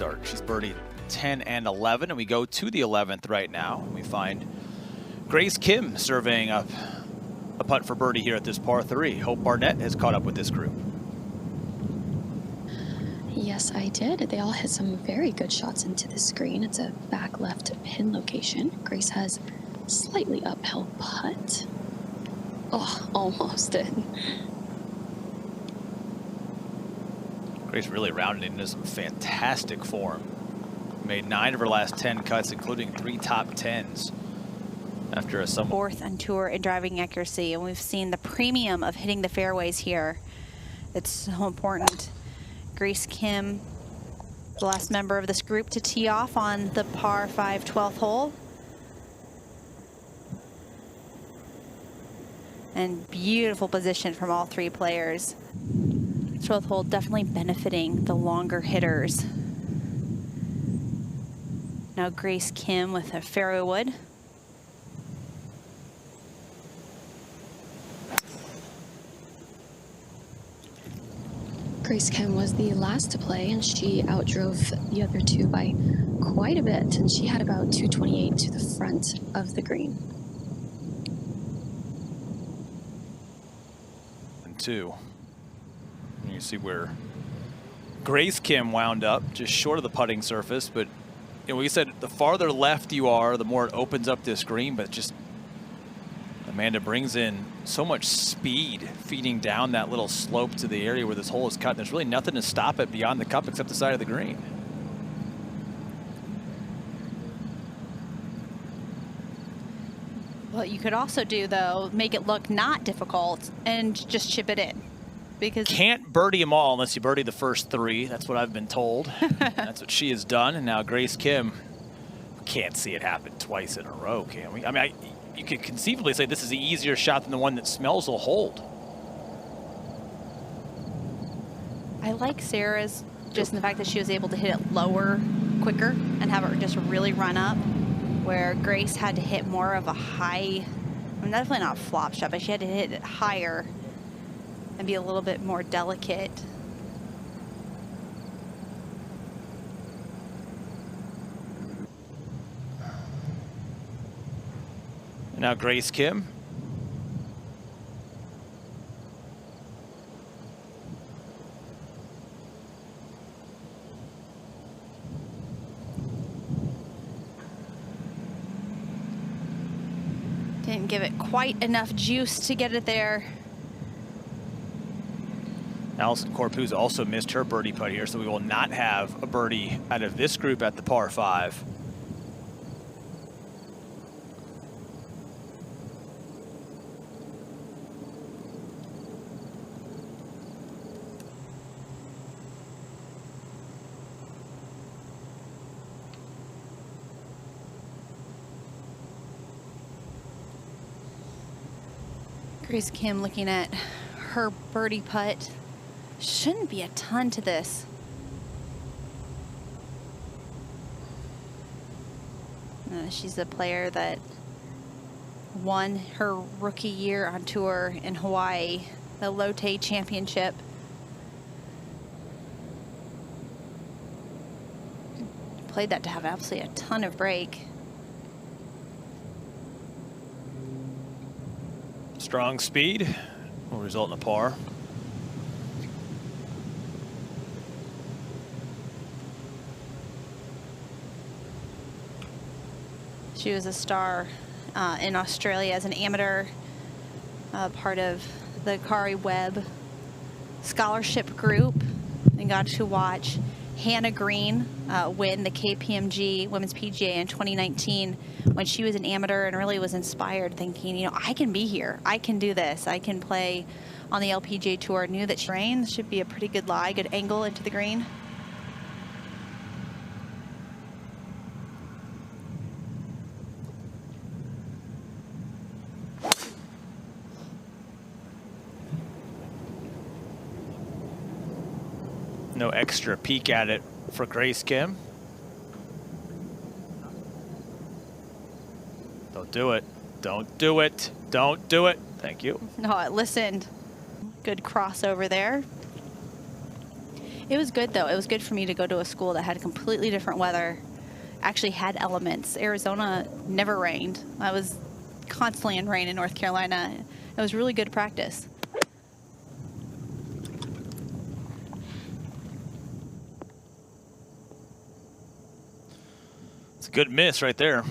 start. She's birdied 10 and 11, and we go to the 11th right now. We find Grace Kim surveying up a putt for birdie here at this par 3. Hope Barnett has caught up with this group. Yes, I did. They all hit some very good shots into the screen. It's a back left pin location. Grace has slightly uphill putt. Oh, almost in. Grace really rounded into some fantastic form. Made 9 of her last 10 cuts, including 3 top 10s. After a somewhat fourth on tour in driving accuracy, and we've seen the premium of hitting the fairways here. It's so important. Grace Kim, the last member of this group to tee off on the par 5 12th hole. And beautiful position from all 3 players. 12th hole definitely benefiting the longer hitters. Now Grace Kim with a fairway wood. Grace Kim was the last to play, and she outdrove the other 2 by quite a bit, and she had about 228 to the front of the green. and 2. And you see where Grace Kim wound up, just short of the putting surface, but you know, we said the farther left you are, the more it opens up this green, but just Amanda brings in so much speed feeding down that little slope to the area where this hole is cut. There's really nothing to stop it beyond the cup except the side of the green. What you could also do, though, make it look not difficult and just chip it in. Because can't birdie them all unless you birdie the first 3. That's what I've been told. That's what she has done. And now Grace Kim, can't see it happen twice in a row, can we? I mean, you could conceivably say this is the easier shot than the one that Smells will hold. I like Sarah's just in the fact that she was able to hit it lower, quicker, and have it just really run up, where Grace had to hit more of a high, I mean, definitely not a flop shot, but she had to hit it higher and be a little bit more delicate. Now Grace Kim. Didn't give it quite enough juice to get it there. Allisen Corpuz also missed her birdie putt here, so we will not have a birdie out of this group at the par 5. Grace Kim looking at her birdie putt. Shouldn't be a ton to this. She's a player that won her rookie year on tour in Hawaii, the Lotte Championship. Played that to have absolutely a ton of break. Strong speed will result in a par. She was a star in Australia as an amateur, part of the Kari Webb scholarship group, and got to watch Hannah Green win the KPMG Women's PGA in 2019 when she was an amateur, and really was inspired, thinking, you know, I can be here. I can do this. I can play on the LPGA Tour. Knew that rain should be a pretty good lie, good angle into the green. No extra peek at it for Grace Kim. Don't do it. Don't do it. Don't do it. Thank you. No, it listened. Good crossover there. It was good, though. It was good for me to go to a school that had completely different weather, actually had elements. Arizona never rained. I was constantly in rain in North Carolina. It was really good practice. It's a good miss right there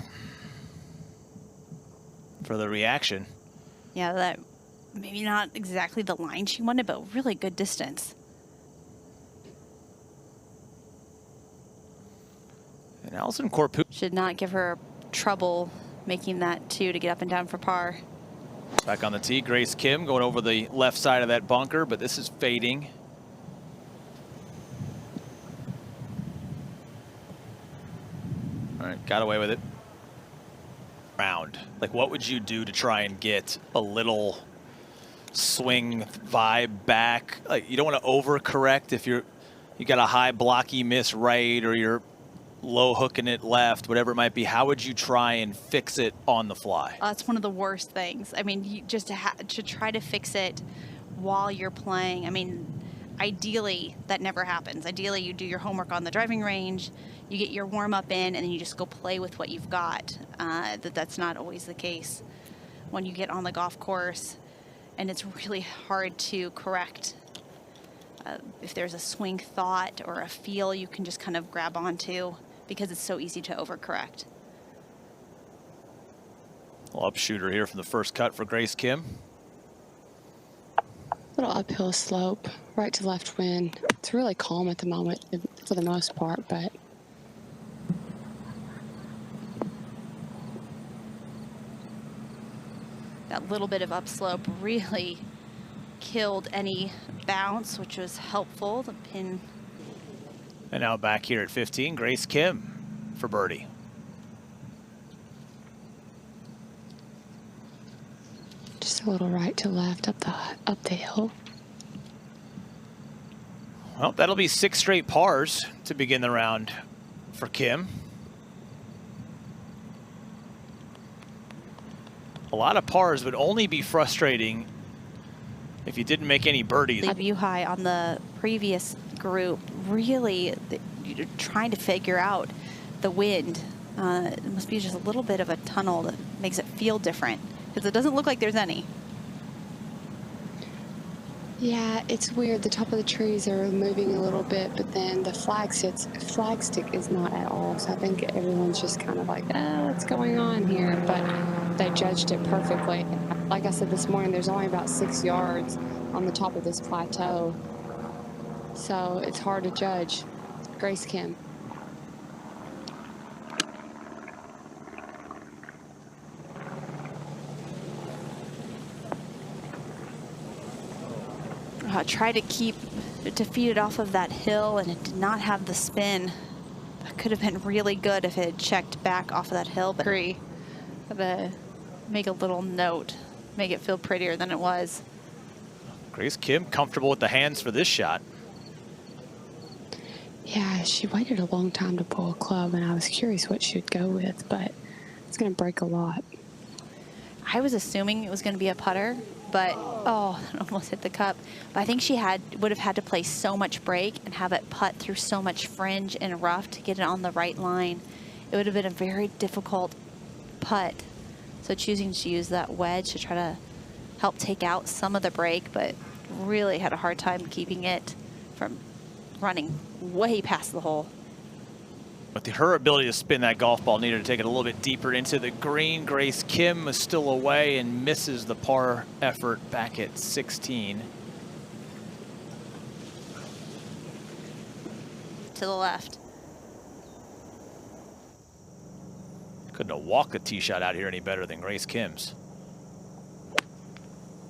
for the reaction. Yeah, that maybe not exactly the line she wanted, but really good distance. And Allison Corpus Should not give her trouble making that 2 to get up and down for par. back on the tee. Grace Kim going over the left side of that bunker, but this is fading. All right, got away with it. Round. Like, what would you do to try and get a little swing vibe back? Like, you don't want to overcorrect if you got a high blocky miss right, or you're low hooking it left, whatever it might be. How would you try and fix it on the fly? That's one of the worst things. I mean, you just to try to fix it while you're playing. I mean, ideally, that never happens. Ideally, you do your homework on the driving range, you get your warm-up in, and then you just go play with what you've got. That's not always the case when you get on the golf course, and it's really hard to correct. If there's a swing thought or a feel, you can just kind of grab onto because it's so easy to overcorrect. Well, upshooter here from the first cut for Grace Kim. Little uphill slope, right to left wind. It's really calm at the moment for the most part, but that little bit of upslope really killed any bounce, which was helpful. The pin. And now back here at 15, Grace Kim for birdie. just a little right to left up the hill. Well, that'll be 6 straight pars to begin the round for Kim. A lot of pars would only be frustrating if you didn't make any birdies. View high on the previous group, really you're trying to figure out the wind. It must be just a little bit of a tunnel that makes it feel different, because it doesn't look like there's any. Yeah, it's weird. The top of the trees are moving a little bit, but then the flag stick is not at all. So I think everyone's just kind of like, what's going on here? But they judged it perfectly. Like I said this morning, there's only about 6 yards on the top of this plateau. So it's hard to judge. Grace Kim. Try to feed it off of that hill, and it did not have the spin. That could have been really good if it had checked back off of that hill. But gotta make a little note, make it feel prettier than it was. Grace Kim comfortable with the hands for this shot. Yeah, she waited a long time to pull a club, and I was curious what she would go with, but it's going to break a lot. I was assuming it was going to be a putter, but oh, it almost hit the cup. But I think she would have had to play so much break and have it putt through so much fringe and rough to get it on the right line. It would have been a very difficult putt. So choosing to use that wedge to try to help take out some of the break, but really had a hard time keeping it from running way past the hole. But her ability to spin that golf ball needed to take it a little bit deeper into the green. Grace Kim is still away and misses the par effort back at 16. To the left. Couldn't have walked the tee shot out here any better than Grace Kim's.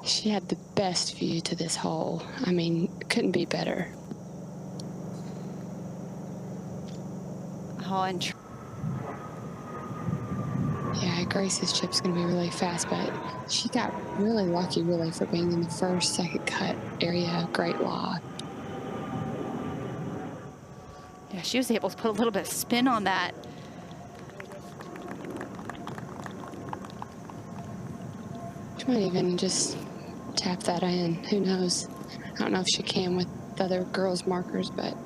She had the best view to this hole. I mean, it couldn't be better. Oh, and Yeah, Grace's chip's going to be really fast, but she got really lucky, really, for being in the first, second cut area. Great lie. yeah, she was able to put a little bit of spin on that. She might even just tap that in. Who knows? I don't know if she can with the other girls' markers, but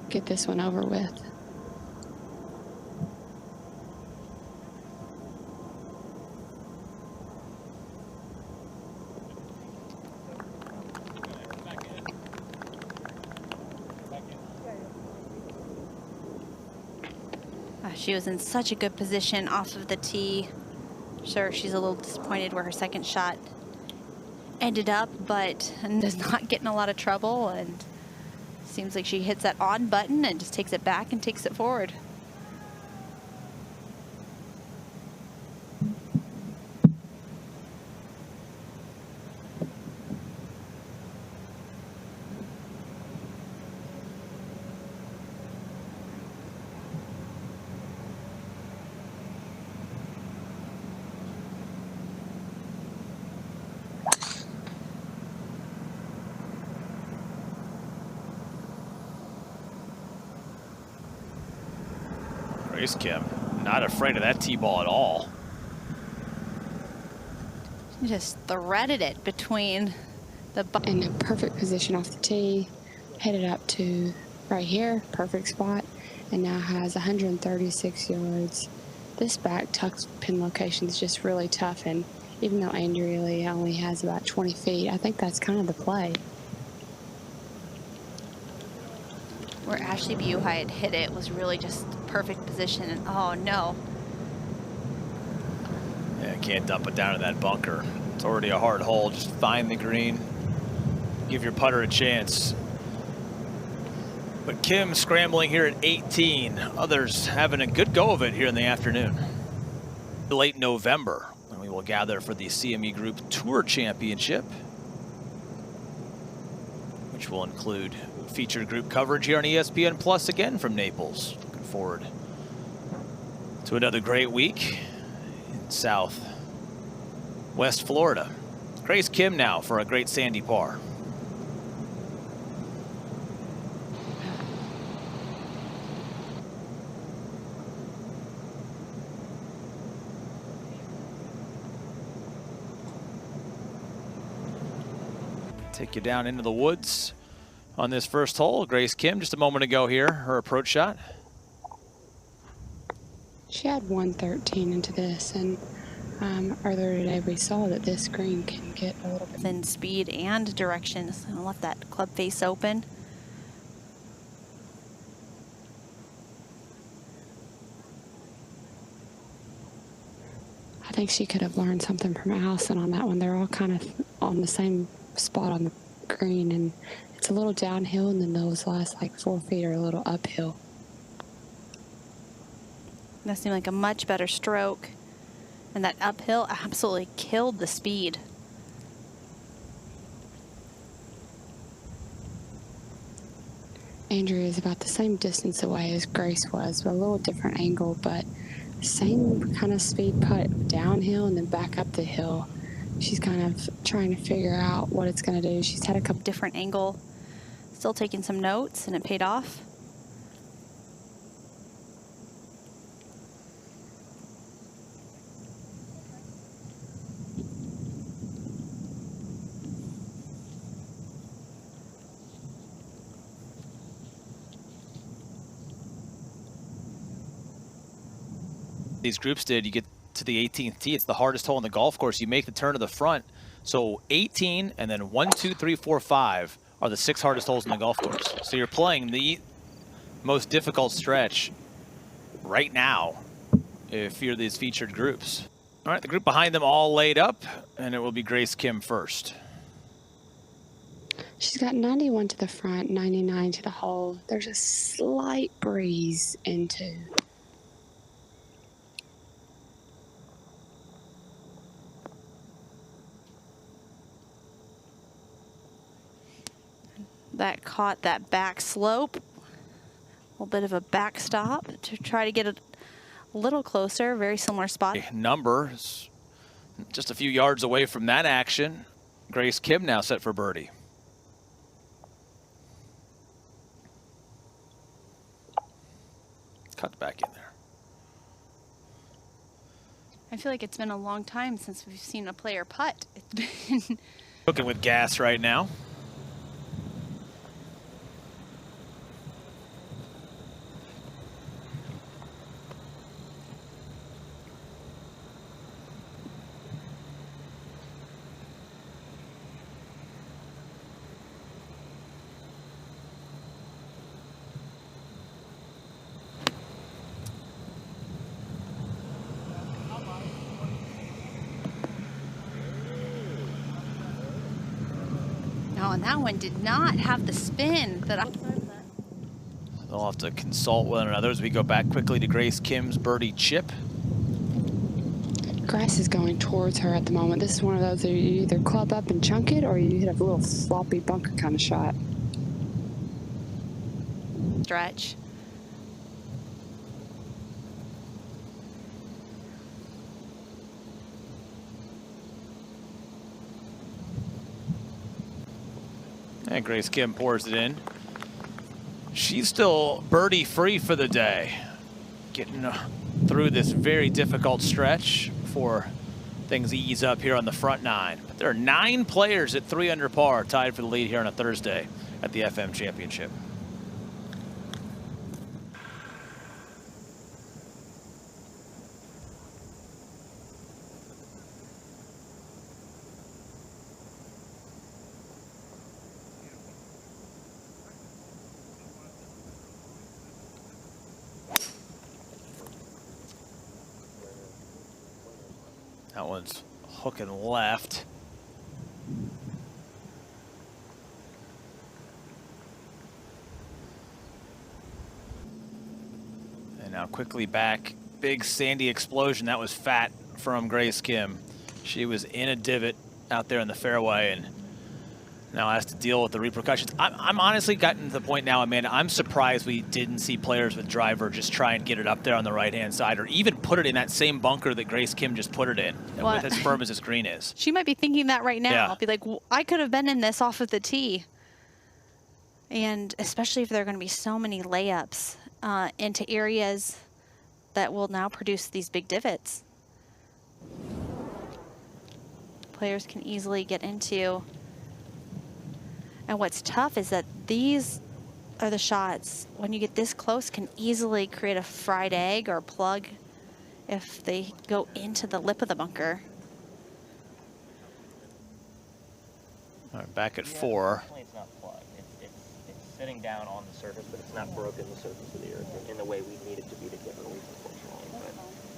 get this one over with. She was in such a good position off of the tee. Sure, she's a little disappointed where her second shot ended up, but does not get in a lot of trouble, and seems like she hits that on button and just takes it back and takes it forward. Grace Kim, not afraid of that tee ball at all. She just threaded it between the In a perfect position off the tee, headed up to right here, perfect spot, and now has 136 yards. This back tucked pin location is just really tough, and even though Andrea Lee only has about 20 feet, I think that's kind of the play. where Ashley Buhai had hit it was really just perfect position, and oh no. Yeah, can't dump it down to that bunker. It's already a hard hole. Just find the green, give your putter a chance. But Kim scrambling here at 18. Others having a good go of it here in the afternoon. Late November, when we will gather for the CME Group Tour Championship, which will include featured group coverage here on ESPN Plus again from Naples. Looking forward to another great week in West Florida. Grace Kim now for a great sandy par. Take you down into the woods on this first hole. Grace Kim just a moment ago here, her approach shot. She had 113 into this, and earlier today we saw that this green can get a little bit In speed and direction, so I left that club face open. I think she could have learned something from Allison on that one. They're all kind of on the same spot on the green, and it's a little downhill, and then those last like 4 feet are a little uphill. That seemed like a much better stroke. And that uphill absolutely killed the speed. Andrea is about the same distance away as Grace was, but a little different angle, but same kind of speed putt downhill and then back up the hill. She's kind of trying to figure out what it's going to do. She's had a couple Different angle. Still taking some notes, and it paid off. These groups did, you get to the 18th tee, it's the hardest hole in the golf course. You make the turn to the front. So 18 and then 1, 2, 3, 4, 5 are the 6 hardest holes in the golf course. So you're playing the most difficult stretch right now if you're these featured groups. All right, the group behind them all laid up, and it will be Grace Kim first. She's got 91 to the front, 99 to the hole. There's a slight breeze into. That caught that back slope. A little bit of a backstop to try to get a little closer. Very similar spot. Numbers just a few yards away from that action. Grace Kim now set for birdie. Cut back in there. I feel like it's been a long time since we've seen a player putt. It's been Cooking with gas right now. No, and that one did not have the spin that I. They'll have to consult one another as we go back quickly to Grace Kim's birdie chip. Grass is going towards her at the moment. This is one of those that you either club up and chunk it or you hit a little sloppy bunker kind of shot. Stretch. And Grace Kim pours it in. She's still birdie free for the day. Getting through this very difficult stretch before things ease up here on the front nine. But there are 9 players at 3 under par tied for the lead here on a Thursday at the FM Championship. That one's hooking left. And now quickly back. Big sandy explosion. That was fat from Grace Kim. She was in a divot out there in the fairway and now has to deal with the repercussions. I'm honestly gotten to the point now, Amanda, I'm surprised we didn't see players with driver just try and get it up there on the right-hand side or even put it in that same bunker that Grace Kim just put it in, with as firm as this green is. She might be thinking that right now. Yeah. I'll be like, well, I could have been in this off of the tee. And especially if there are going to be so many layups into areas that will now produce these big divots. Players can easily get into. And what's tough is that these are the shots, when you get this close, can easily create a fried egg or a plug if they go into the lip of the bunker. All right, back at 4. It's not plugged. It's sitting down on the surface, but it's not broken the surface of the earth in the way we need it to be to get relief, unfortunately.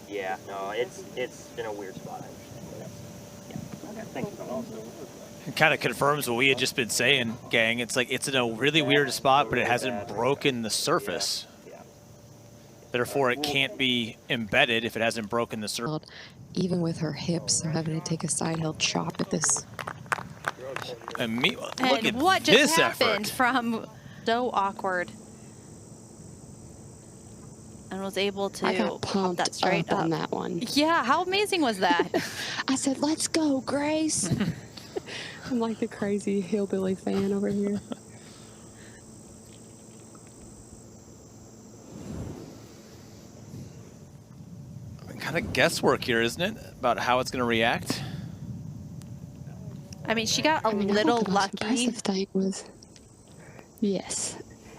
But yeah, no, it's in a weird spot. I understand. But yeah. Okay. Thank you. It kind of confirms what we had just been saying, gang. It's like it's in a really weird spot, but it hasn't broken the surface. Therefore, it can't be embedded if it hasn't broken the surface. Even with her hips, they're having to take a side hill chop at this. And look And at what just this happened effort. from so awkward. And was able to I got pump pumped that straight up up. on that one. Yeah, how amazing was that? I said, let's go, Grace. I'm like the crazy hillbilly fan over here. Kind of guesswork here, isn't it? About how it's going to react. I mean, she got a I think little the most lucky. impressive thing was, yes,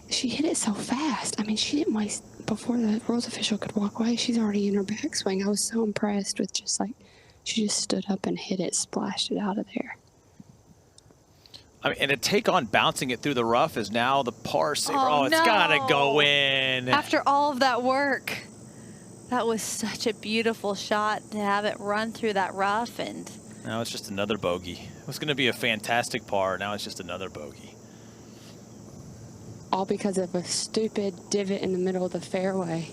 she hit it so fast. I mean, she didn't waste, before the rules official could walk away, she's already in her backswing. I was so impressed with just like, she just stood up and hit it, splashed it out of there. I mean, and to take on bouncing it through the rough is now the par saver. Oh, It's no. got to go in. After all of that work, that was such a beautiful shot to have it run through that rough. And Now it's just another bogey. It was going to be a fantastic par. Now it's just another bogey. All because of a stupid divot in the middle of the fairway.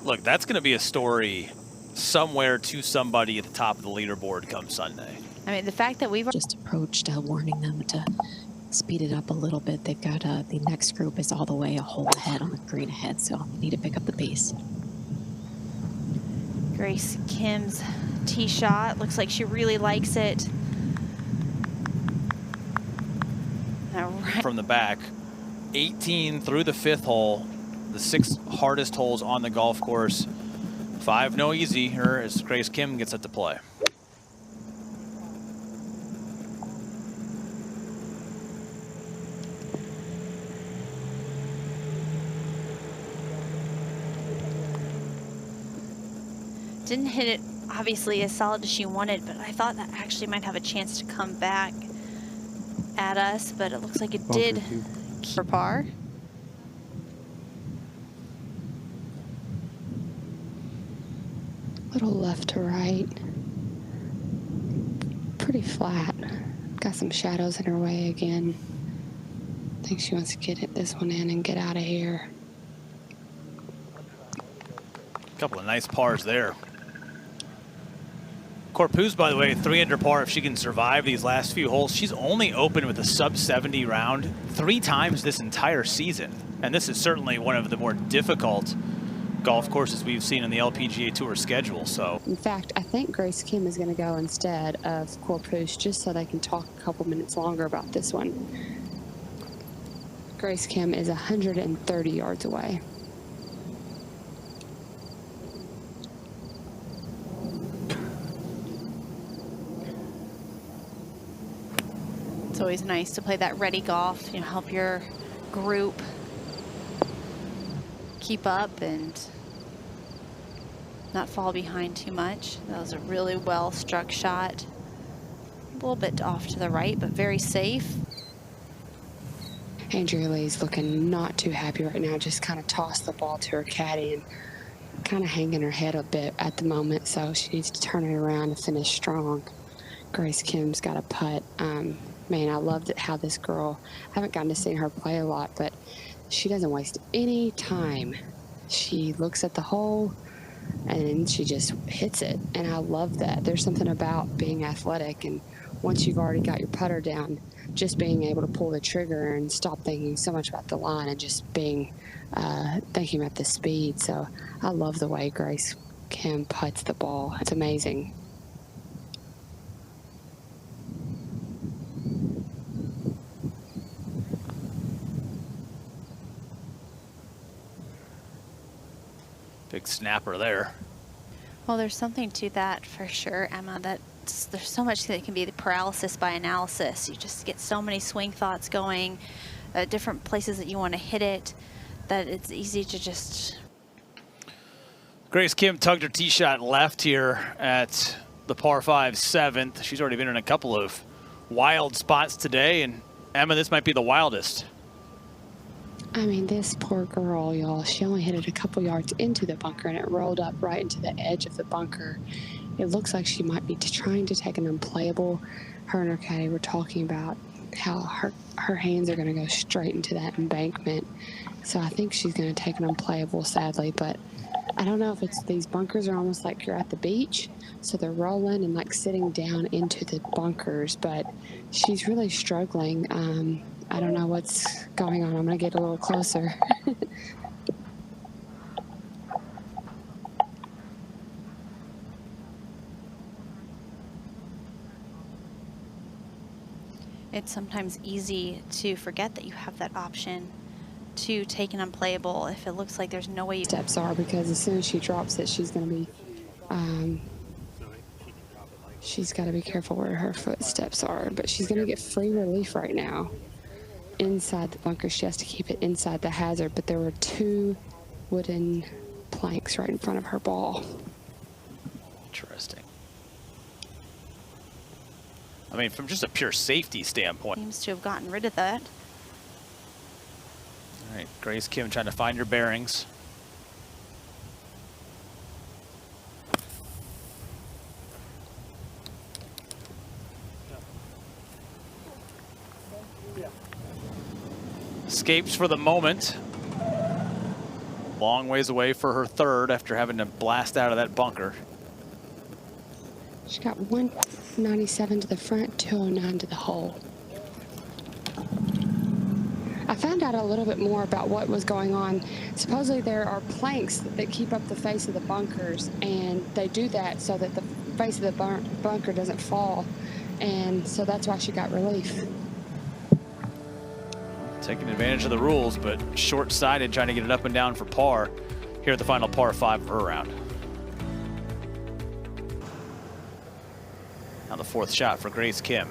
Look, that's going to be a story somewhere to somebody at the top of the leaderboard come Sunday. I mean, the fact that we've Just approached, warning them to speed it up a little bit. They've got the next group is all the way a hole ahead on the green ahead, so need to pick up the pace. Grace Kim's tee shot, looks like she really likes it. All right. From the back, 18 through the 5th hole, the 6 hardest holes on the golf course. 5 no easy here as Grace Kim gets it to play. Didn't hit it obviously as solid as she wanted, but I thought that actually might have a chance to come back at us, but it looks like it did keep for par. Little left to right. Pretty flat. Got some shadows in her way again. I think she wants to get this one in and get out of here. A couple of nice pars there. Corpuz, by the way, 3 under par if she can survive these last few holes. She's only opened with a sub 70 round 3 times this entire season. And this is certainly one of the more difficult golf courses we've seen in the LPGA Tour schedule. So, In fact, I think Grace Kim is going to go instead of Corpuz just so they can talk a couple minutes longer about this one. Grace Kim is 130 yards away. It's always nice to play that ready golf, you know, help your group keep up and not fall behind too much. That was a really well struck shot. A little bit off to the right, but very safe. Andrea Lee's looking not too happy right now, just kind of tossed the ball to her caddy and kind of hanging her head a bit at the moment, so she needs to turn it around and finish strong. Grace Kim's got a putt. Man, I loved it how this girl, I haven't gotten to see her play a lot, but she doesn't waste any time. She looks at the hole and she just hits it, and I love that. There's something about being athletic, and once you've already got your putter down, just being able to pull the trigger and stop thinking so much about the line and just being thinking about the speed. So I love the way Grace Kim putts the ball. It's amazing. big snapper there. Well, there's something to that for sure, Emma, that there's so much that can be the paralysis by analysis. You just get so many swing thoughts going, different places that you want to hit it, that it's easy to just... Grace Kim tugged her tee shot left here at the par 5 7th. She's already been in a couple of wild spots today, and Emma, this might be the wildest. I mean, this poor girl, y'all, she only hit it a couple yards into the bunker, and it rolled up right into the edge of the bunker. It looks like she might be trying to take an unplayable. Her and her caddy were talking about how her hands are going to go straight into that embankment. So I think she's going to take an unplayable, sadly. But I don't know if it's these bunkers are almost like you're at the beach, so they're rolling and like sitting down into the bunkers. But she's really struggling. I don't know what's going on. I'm going to get a little closer. It's sometimes easy to forget that you have that option to take an unplayable if it looks like there's no way you... Steps are, because as soon as she drops it, she's going to be... she's got to be careful where her footsteps are, but she's going to get free relief right now. Inside the bunker, she has to keep it inside the hazard, but there were 2 wooden planks right in front of her ball. Interesting. I mean, from just a pure safety standpoint. Seems to have gotten rid of that. All right, Grace Kim trying to find her bearings. Escapes for the moment. Long ways away for her third after having to blast out of that bunker. She got 197 to the front, 209 to the hole. I found out a little bit more about what was going on. Supposedly there are planks that keep up the face of the bunkers, and they do that so that the face of the bunker doesn't fall, and so that's why she got relief. Taking advantage of the rules, but short-sighted, trying to get it up and down for par here at the final par 5 of her round. Now the 4th shot for Grace Kim.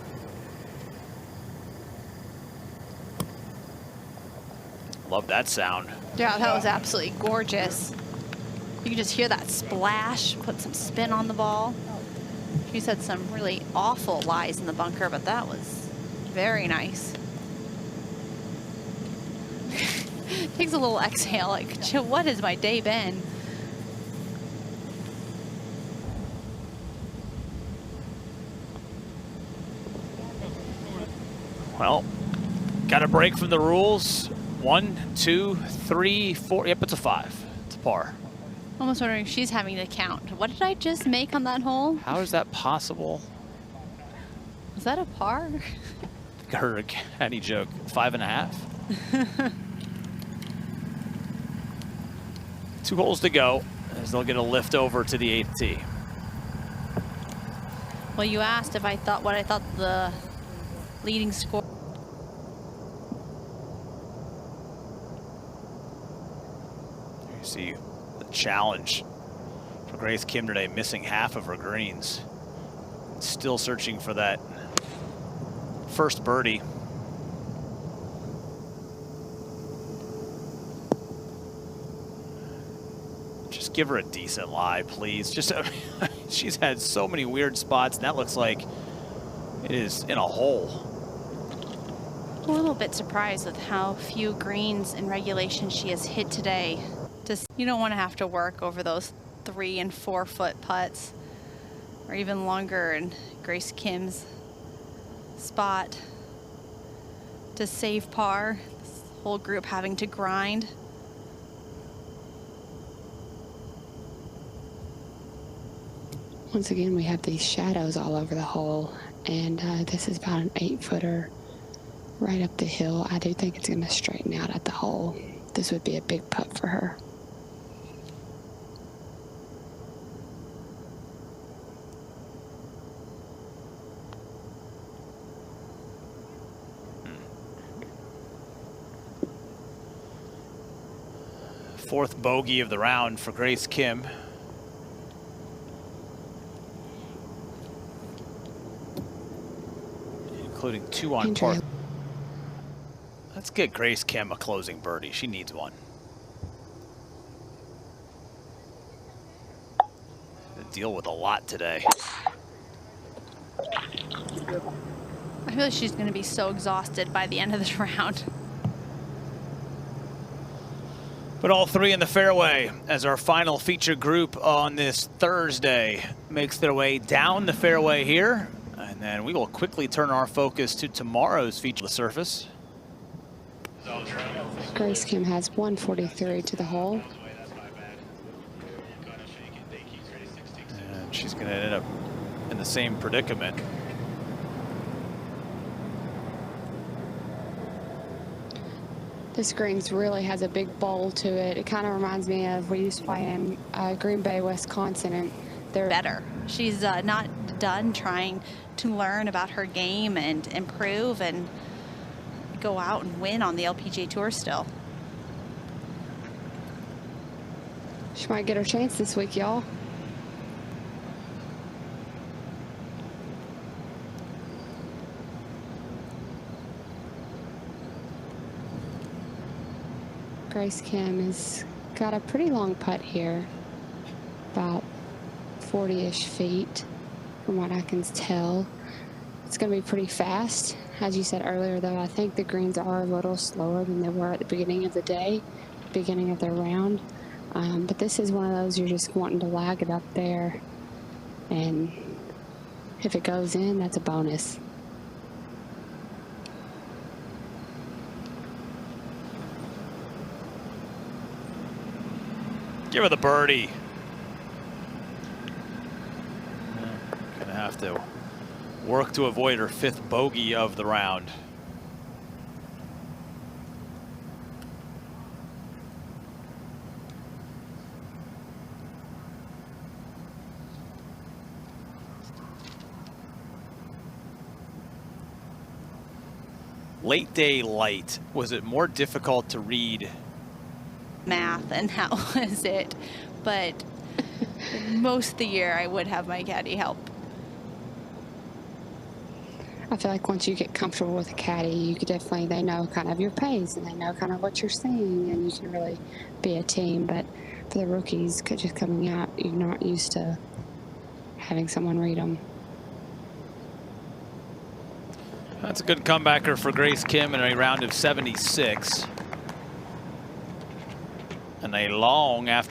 Love that sound. Yeah, that was absolutely gorgeous. You can just hear that splash, put some spin on the ball. She said some really awful lies in the bunker, but that was very nice. Takes a little exhale, like, what has my day been? Well, got a break from the rules. 1, 2, 3, 4. Yep, it's a 5. It's a par. Almost wondering if she's having to count. What did I just make on that hole? How is that possible? Was that a par? Heard a caddy joke. 5.5. 2 holes to go as they'll get a lift over to the 8th tee. Well, you asked if I thought what I thought the leading score. You see the challenge for Grace Kim today, missing half of her greens. Still searching for that first birdie. Just give her a decent lie, please. Just, she's had so many weird spots, and that looks like it is in a hole. I'm a little bit surprised with how few greens in regulation she has hit today. Just, you don't want to have to work over those 3 and 4 foot putts, or even longer in Grace Kim's spot to save par. This whole group having to grind. Once again, we have these shadows all over the hole, and this is about an 8-footer right up the hill. I do think it's going to straighten out at the hole. This would be a big putt for her. Fourth bogey of the round for Grace Kim. Including 2 on par. Let's get Grace Kim a closing birdie. She needs one. To deal with a lot today. I feel like she's going to be so exhausted by the end of this round. But all 3 in the fairway as our final feature group on this Thursday makes their way down the fairway here. And then we will quickly turn our focus to tomorrow's feature, the surface. Grace Kim has 143 to the hole. And she's going to end up in the same predicament. This greens really has a big bowl to it. It kind of reminds me of we used to play in Green Bay, Wisconsin, and they're Better. She's not done trying to learn about her game and improve and go out and win on the LPGA Tour still. She might get her chance this week, y'all. Grace Kim has got a pretty long putt here, about 40-ish feet from what I can tell. It's going to be pretty fast. As you said earlier, though, I think the greens are a little slower than they were at the beginning of the day, beginning of their round. But this is one of those you're just wanting to lag it up there. And if it goes in, that's a bonus. Give her the birdie. Gonna have to work to avoid her 5th bogey of the round. Late day light, was it more difficult to read? Math, and that was it. But most of the year I would have my caddy help. I feel like once you get comfortable with a caddy, you could definitely, they know kind of your pace and they know kind of what you're seeing, and you can really be a team. But for the rookies, just coming out, you're not used to having someone read them. That's a good comebacker for Grace Kim in a round of 76. And a long after.